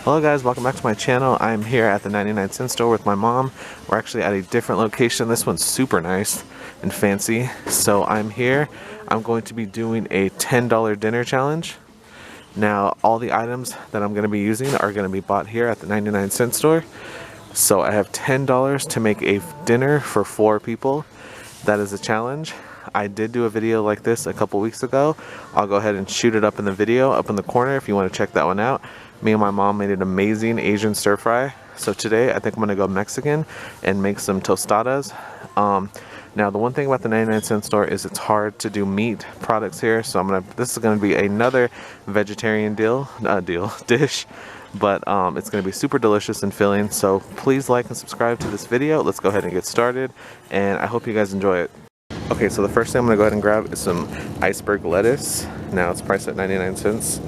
Hello guys, welcome back to my channel. I'm here at the 99-cent store with my mom. We're actually at a different location. This one's super nice and fancy. So I'm here. I'm going to be doing a $10 dinner challenge. Now all the items that I'm going to be using are going to be bought here at the 99-cent store. So I have $10 to make a dinner for 4 people. That is a challenge. I did do a video like this a couple weeks ago. I'll go ahead and shoot it up in the video up in the corner if you want to check that one out. Me and my mom made an amazing Asian stir fry. So today I think I'm gonna go Mexican and make some tostadas. Now the one thing about the 99-cent store is it's hard to do meat products here. So this is gonna be another vegetarian dish. But it's going to be super delicious and filling, so please like and subscribe to this video. Let's go ahead and get started, and I hope you guys enjoy it. Okay, so the first thing I'm going to go ahead and grab is some iceberg lettuce. Now it's priced at 99 cents.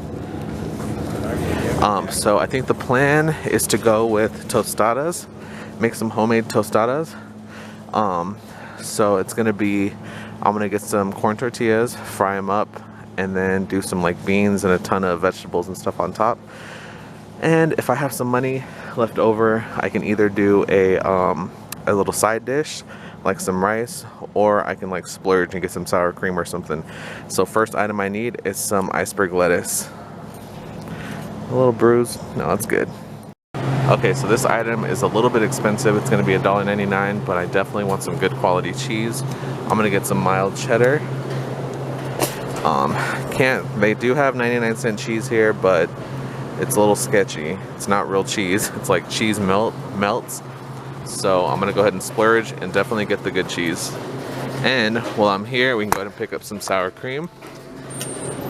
So I think the plan is to go with tostadas, make some homemade tostadas. So it's going to be, I'm going to get some corn tortillas, fry them up, and then do some like beans and a ton of vegetables and stuff on top. And if I have some money left over, I can either do a little side dish, like some rice, or I can like splurge and get some sour cream or something. So first item I need is some iceberg lettuce. A little bruised, no, that's good. Okay, so this item is a little bit expensive. It's gonna be $1.99, but I definitely want some good quality cheese. I'm gonna get some mild cheddar. They do have 99-cent cheese here, but it's a little sketchy. It's not real cheese. It's like cheese melts. So I'm gonna go ahead and splurge and definitely get the good cheese. And while I'm here, we can go ahead and pick up some sour cream.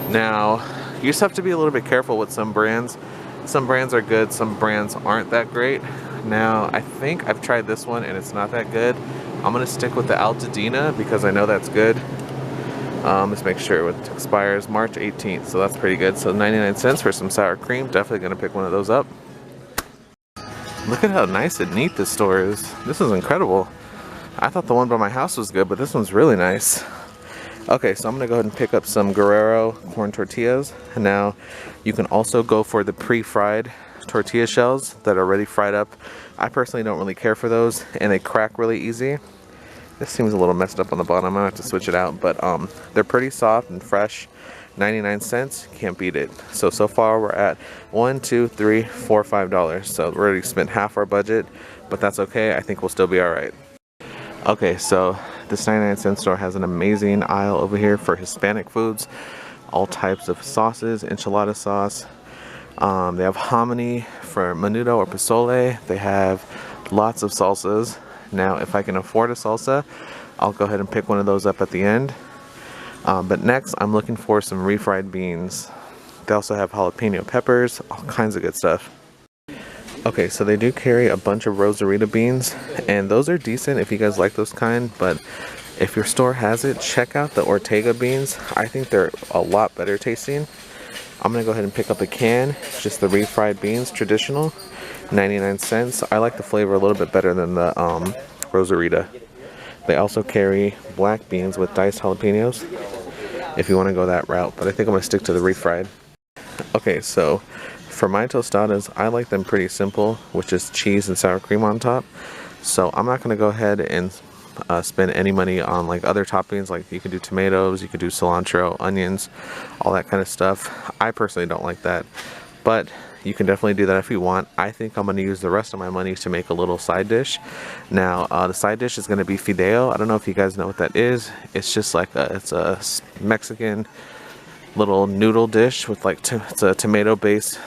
Now, you just have to be a little bit careful with some brands. Some brands are good, some brands aren't that great. Now, I think I've tried this one and it's not that good. I'm gonna stick with the Altadena because I know that's good. Let's make sure it expires March 18th, so that's pretty good. So 99 cents for some sour cream. Definitely gonna pick one of those up. Look at how nice and neat this store is. This is incredible. I thought the one by my house was good, but this one's really nice. Okay, so I'm gonna go ahead and pick up some Guerrero corn tortillas. And now you can also go for the pre-fried tortilla shells that are already fried up. I personally don't really care for those, and they crack really easy. This seems a little messed up on the bottom. I'm gonna have to switch it out, but they're pretty soft and fresh. 99 cents, can't beat it. So far we're at $1, $2, $3, $4, $5. So we already spent half our budget, but that's okay. I think we'll still be all right. Okay, so this 99-cent store has an amazing aisle over here for Hispanic foods. All types of sauces, enchilada sauce. They have hominy for menudo or pozole. They have lots of salsas. Now, if I can afford a salsa, I'll go ahead and pick one of those up at the end. But next, I'm looking for some refried beans. They also have jalapeno peppers, all kinds of good stuff. Okay, so they do carry a bunch of Rosarita beans, and those are decent if you guys like those kind, but if your store has it, check out the Ortega beans. I think they're a lot better tasting. I'm gonna go ahead and pick up a can, just the refried beans, traditional, 99 cents. I like the flavor a little bit better than the Rosarita. They also carry black beans with diced jalapenos if you want to go that route, but I think I'm going to stick to the refried. Okay, so for my tostadas, I like them pretty simple, which is cheese and sour cream on top. So I'm not going to go ahead and spend any money on like other toppings. Like you can do tomatoes, you can do cilantro, onions, all that kind of stuff. I personally don't like that, but you can definitely do that if you want. I think I'm going to use the rest of my money to make a little side dish. Now, the side dish is going to be fideo. I don't know if you guys know what that is. It's just like it's a Mexican little noodle dish with like it's a tomato-based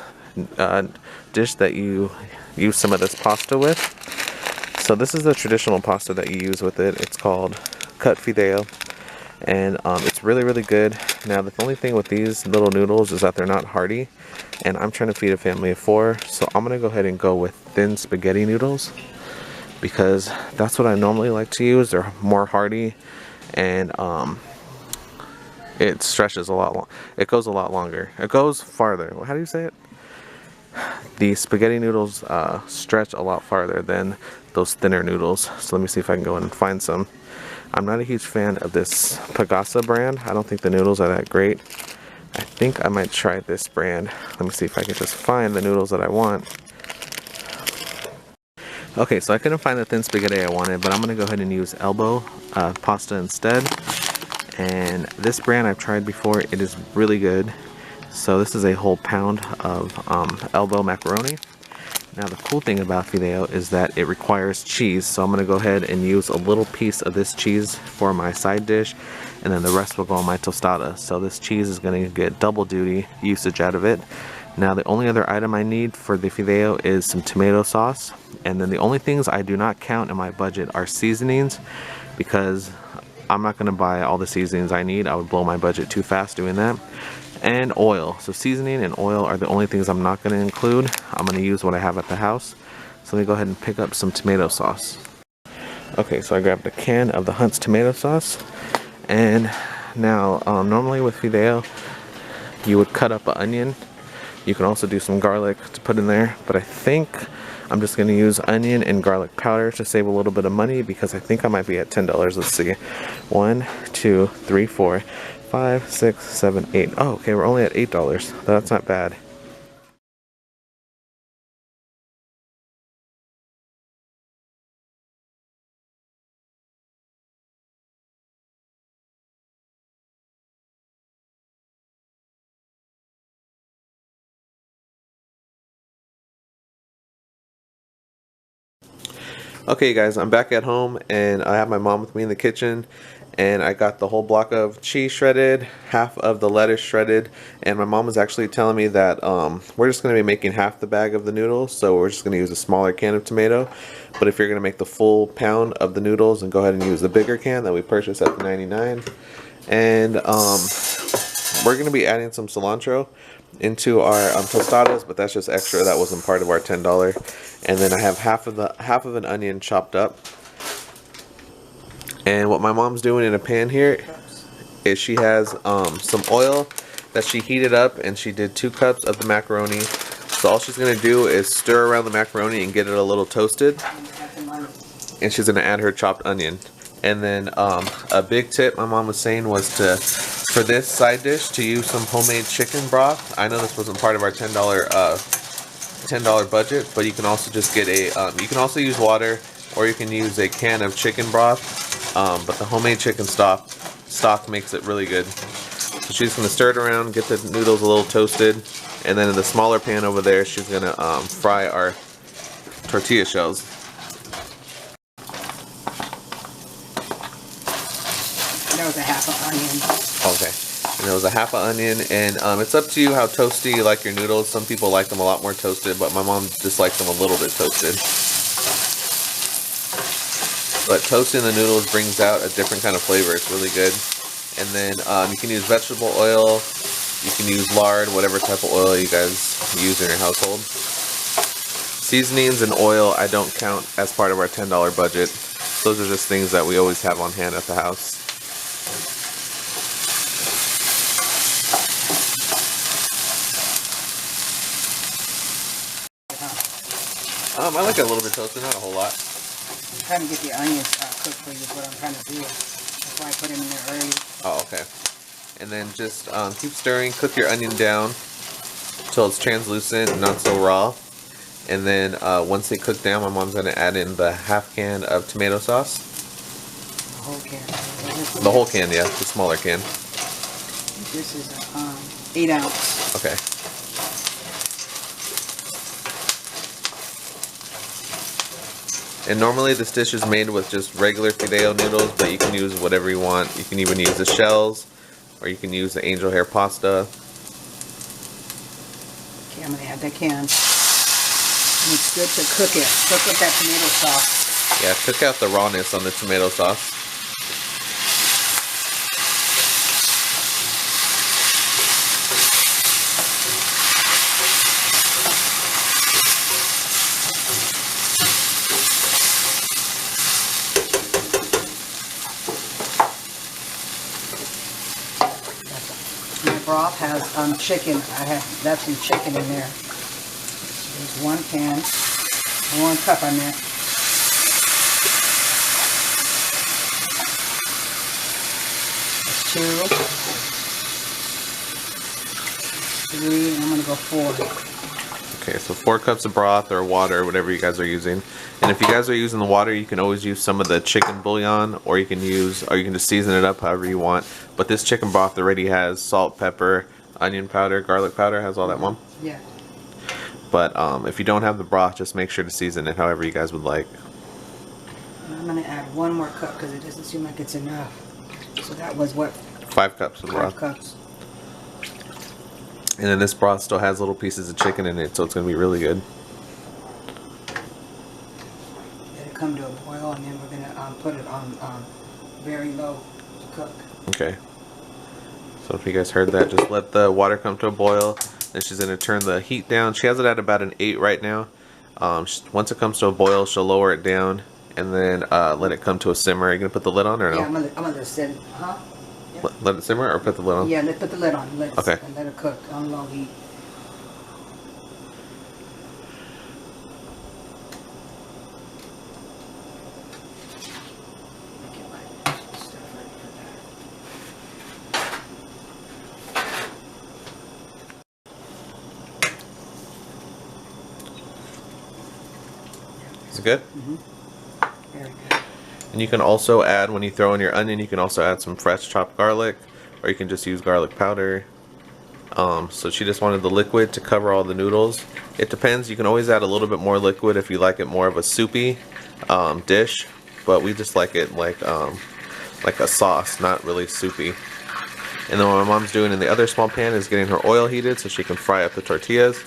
dish that you use some of this pasta with. So this is the traditional pasta that you use with it. It's called cut fideo. And it's really, really good. Now, the only thing with these little noodles is that they're not hearty, and I'm trying to feed a family of 4, so I'm gonna go ahead and go with thin spaghetti noodles because that's what I normally like to use. They're more hearty, and it stretches a lot. It goes a lot longer. It goes farther. How do you say it? The spaghetti noodles stretch a lot farther than those thinner noodles. So let me see if I can go in and find some. I'm not a huge fan of this Pagasa brand. I don't think the noodles are that great. I think I might try this brand. Let me see if I can just find the noodles that I want. Okay, so I couldn't find the thin spaghetti I wanted, but I'm gonna go ahead and use elbow pasta instead. And this brand I've tried before, it is really good. So this is a whole pound of elbow macaroni. Now the cool thing about fideo is that it requires cheese, so I'm going to go ahead and use a little piece of this cheese for my side dish, and then the rest will go on my tostada. So this cheese is going to get double duty usage out of it. Now the only other item I need for the fideo is some tomato sauce, and then the only things I do not count in my budget are seasonings, because I'm not going to buy all the seasonings I need. I would blow my budget too fast doing that. And oil. So seasoning and oil are the only things I'm not going to include. I'm going to use what I have at the house. So let me go ahead and pick up some tomato sauce. Okay, so I grabbed a can of the Hunt's tomato sauce. And now, normally with fideo, you would cut up an onion. You can also do some garlic to put in there. But I think I'm just going to use onion and garlic powder to save a little bit of money, because I think I might be at $10. Let's see. 1, 2, 3, 4, 5, 6, 7, 8. Oh, okay, we're only at $8. That's not bad. Okay guys, I'm back at home and I have my mom with me in the kitchen, and I got the whole block of cheese shredded, half of the lettuce shredded, and my mom was actually telling me that we're just going to be making half the bag of the noodles, so we're just going to use a smaller can of tomato. But if you're going to make the full pound of the noodles, then go ahead and use the bigger can that we purchased at the 99. And we're going to be adding some cilantro into our tostadas, but that's just extra. That wasn't part of our $10. And then I have half of an onion chopped up. And what my mom's doing in a pan here is she has some oil that she heated up, and she did 2 cups of the macaroni. So all she's gonna do is stir around the macaroni and get it a little toasted, and she's gonna add her chopped onion. And then a big tip my mom was saying was for this side dish to use some homemade chicken broth. I know this wasn't part of our $10 budget, but you can also just get a you can also use water, or you can use a can of chicken broth. But the homemade chicken stock makes it really good. So she's gonna stir it around, get the noodles a little toasted, and then in the smaller pan over there, she's gonna fry our tortilla shells. There was a half an onion. Okay. And there was a half an onion, and it's up to you how toasty you like your noodles. Some people like them a lot more toasted, but my mom dislikes them a little bit toasted. But toasting the noodles brings out a different kind of flavor. It's really good. And then you can use vegetable oil, you can use lard, whatever type of oil you guys use in your household. Seasonings and oil I don't count as part of our $10 budget. Those are just things that we always have on hand at the house. I like it a little bit toasted, not a whole lot. I'm trying to get the onions cooked for you, is what I'm trying to do. That's why I put them in there early. Oh, okay. And then just keep stirring, cook your onion down until it's translucent and not so raw. And then once they cook down, my mom's going to add in the half can of tomato sauce. The whole can. The whole can, yeah, the smaller can. This is 8 ounce. Okay. And normally this dish is made with just regular fideo noodles, but you can use whatever you want. You can even use the shells, or you can use the angel hair pasta. Okay, I'm going to add that can. And it's good to cook it. Cook with that tomato sauce. Yeah, cook out the rawness on the tomato sauce. My broth has chicken. That's some chicken in there. There's 1 can, 1 cup I meant. There's 2. 3, and I'm going to go 4. Okay, so 4 cups of broth or water, whatever you guys are using. And if you guys are using the water, you can always use some of the chicken bouillon, or you can just season it up however you want. But this chicken broth already has salt, pepper, onion powder, garlic powder, has all that, Mom? Yeah. But if you don't have the broth, just make sure to season it however you guys would like. And I'm going to add 1 more cup because it doesn't seem like it's enough. So that was what? 5 cups of broth. 5 cups. And then this broth still has little pieces of chicken in it, so it's going to be really good. Let it come to a boil, and then we're going to put it on very low to cook. Okay. So if you guys heard that, just let the water come to a boil. Then she's going to turn the heat down. She has it at about an 8 right now. Once it comes to a boil, she'll lower it down and then let it come to a simmer. Are you going to put the lid on or no? Yeah, I'm gonna sit. Huh? Yeah. Let it simmer or put the lid on? Yeah, let's put the lid on. Okay. And let it cook on low heat. Get my stuff ready for that. Is it good? Mm-hmm. Very good. And you can also add, when you throw in your onion, you can also add some fresh chopped garlic, or you can just use garlic powder. So she just wanted the liquid to cover all the noodles. It depends. You can always add a little bit more liquid if you like it more of a soupy dish, but we just like it like a sauce, not really soupy. And then what my mom's doing in the other small pan is getting her oil heated so she can fry up the tortillas.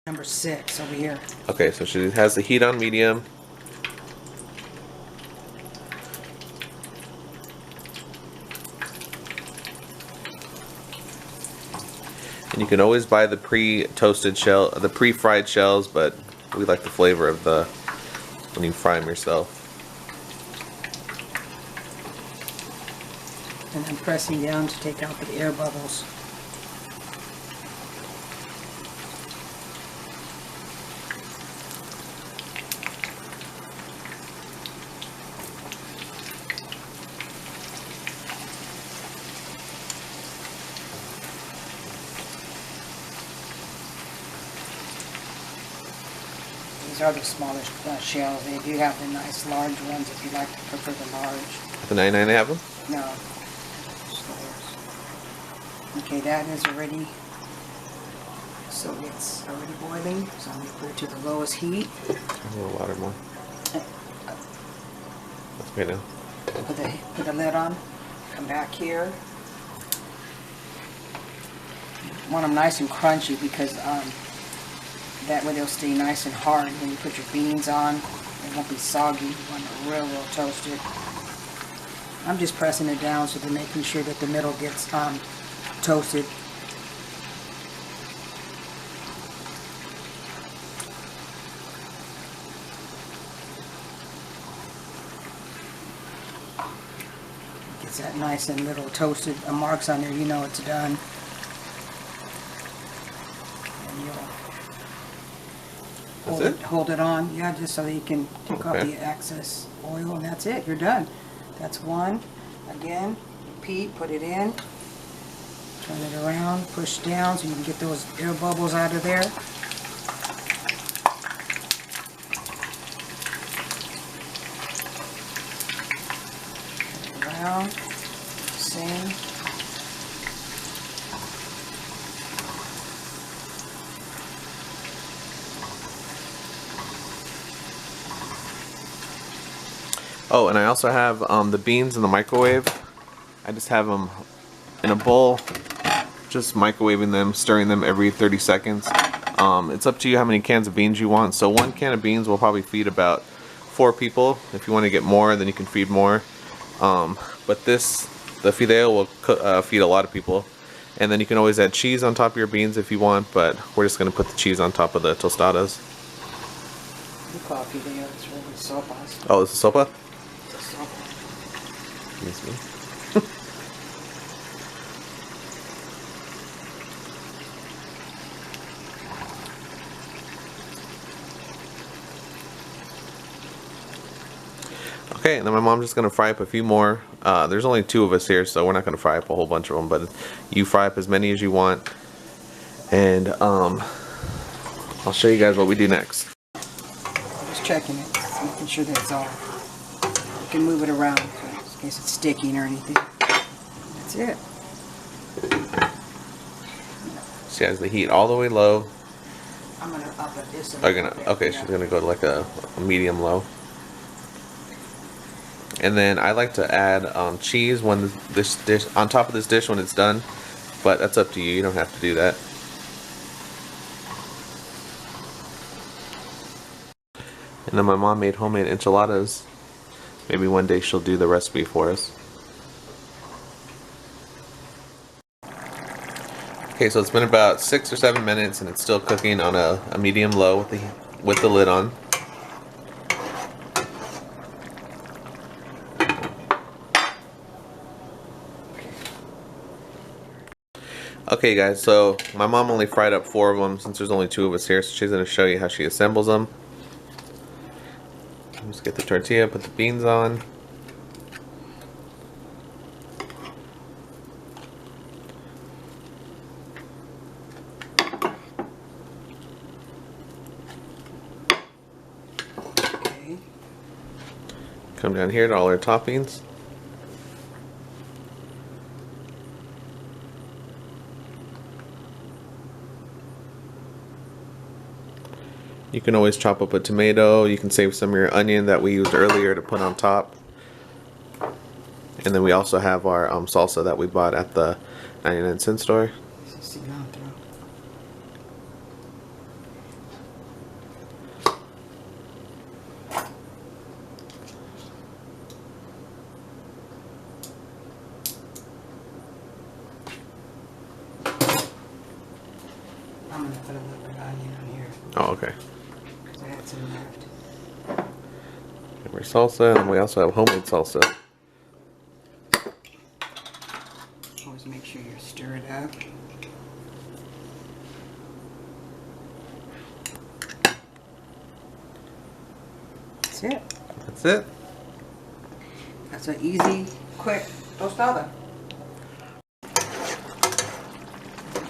Number 6 over here. Okay, so she has the heat on medium. And you can always buy the pre-toasted shell, the pre-fried shells, but we like the flavor of the when you fry them yourself. And I'm pressing down to take out the air bubbles. These are the smaller shells. They do have the nice large ones if you like to prefer the large. At the 99 they have them? No. Okay, that is already, so it's already boiling. So I'm going to put it to the lowest heat. A little water more. That's okay now. Put the lid on. Come back here. Want them nice and crunchy because that way they'll stay nice and hard. When you put your beans on, they won't be soggy. You want them real toasted. I'm just pressing it down so they're making sure that the middle gets toasted. Gets that nice and little toasted marks on there, you know it's done. And you'll hold it on, yeah, just so that you can take off the excess oil, and that's it, you're done. That's one. Again, repeat, put it in, turn it around, push down so you can get those air bubbles out of there. Turn it around, same. Oh, and I also have the beans in the microwave. I just have them in a bowl, just microwaving them, stirring them every 30 seconds. It's up to you how many cans of beans you want. So 1 can of beans will probably feed about 4 people. If you want to get more, then you can feed more. But the fideo will feed a lot of people. And then you can always add cheese on top of your beans if you want, but we're just going to put the cheese on top of the tostadas. You call fideo, it's really sopas. Oh, this is sopa? Excuse me. Okay, and then my mom's just gonna fry up a few more. There's only 2 of us here, so we're not gonna fry up a whole bunch of them, but you fry up as many as you want. And I'll show you guys what we do next. Just checking it, making sure that it's all. You can move it around in case it's sticking or anything. That's it. She has the heat all the way low. I'm gonna up it this. Okay, she's gonna go to like a medium low. And then I like to add cheese when this dish on top of this dish when it's done, but that's up to you. You don't have to do that. And then my mom made homemade enchiladas. Maybe one day she'll do the recipe for us. Okay, so it's been about 6 or 7 minutes and it's still cooking on a medium low with the lid on. Okay guys, so my mom only fried up 4 of them since there's only 2 of us here, so she's going to show you how she assembles them. Just get the tortilla, put the beans on. Okay. Come down here to all our toppings. You can always chop up a tomato. You can save some of your onion that we used earlier to put on top. And then we also have our salsa that we bought at the 99-cent store. This is cilantro. I'm gonna put a little bit of onion on here. Oh, okay. I had some left. And we're salsa, and we also have homemade salsa. Always make sure you stir it up. That's it. That's it. That's an easy, quick tostada.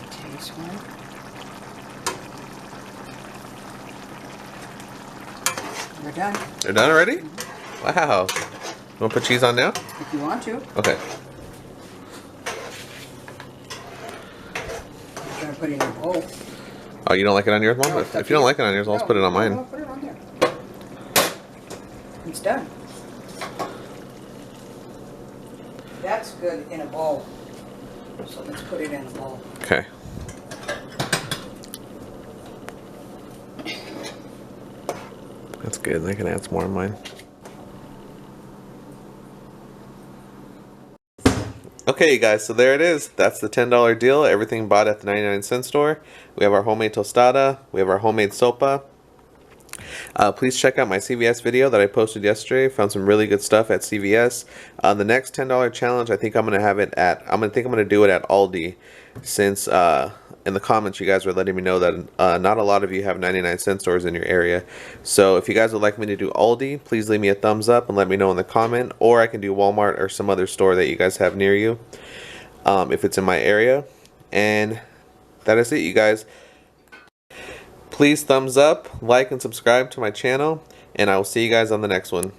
Taste one. We're done. They're done already? Wow. You want to put cheese on now? If you want to. Okay. I'm trying to put it in a bowl. Oh, you don't like it on yours, Mom? No, If you don't like it on yours, I'll just put it on mine. No, put it on there. It's done. That's good in a bowl. So let's put it in a bowl. Okay. That's good. I can add some more on mine. Okay, you guys, so there it is. That's the $10 deal. Everything bought at the 99-cent store. We have our homemade tostada. We have our homemade sopa. Please check out my CVS video that I posted yesterday. Found some really good stuff at CVS. The next $10 challenge, I think I'm gonna have it at. I'm gonna do it at Aldi, since in the comments you guys were letting me know that not a lot of you have 99-cent stores in your area. So if you guys would like me to do Aldi, please leave me a thumbs up and let me know in the comment. Or I can do Walmart or some other store that you guys have near you, if it's in my area. And that is it, you guys. Please thumbs up, like, and subscribe to my channel, and I will see you guys on the next one.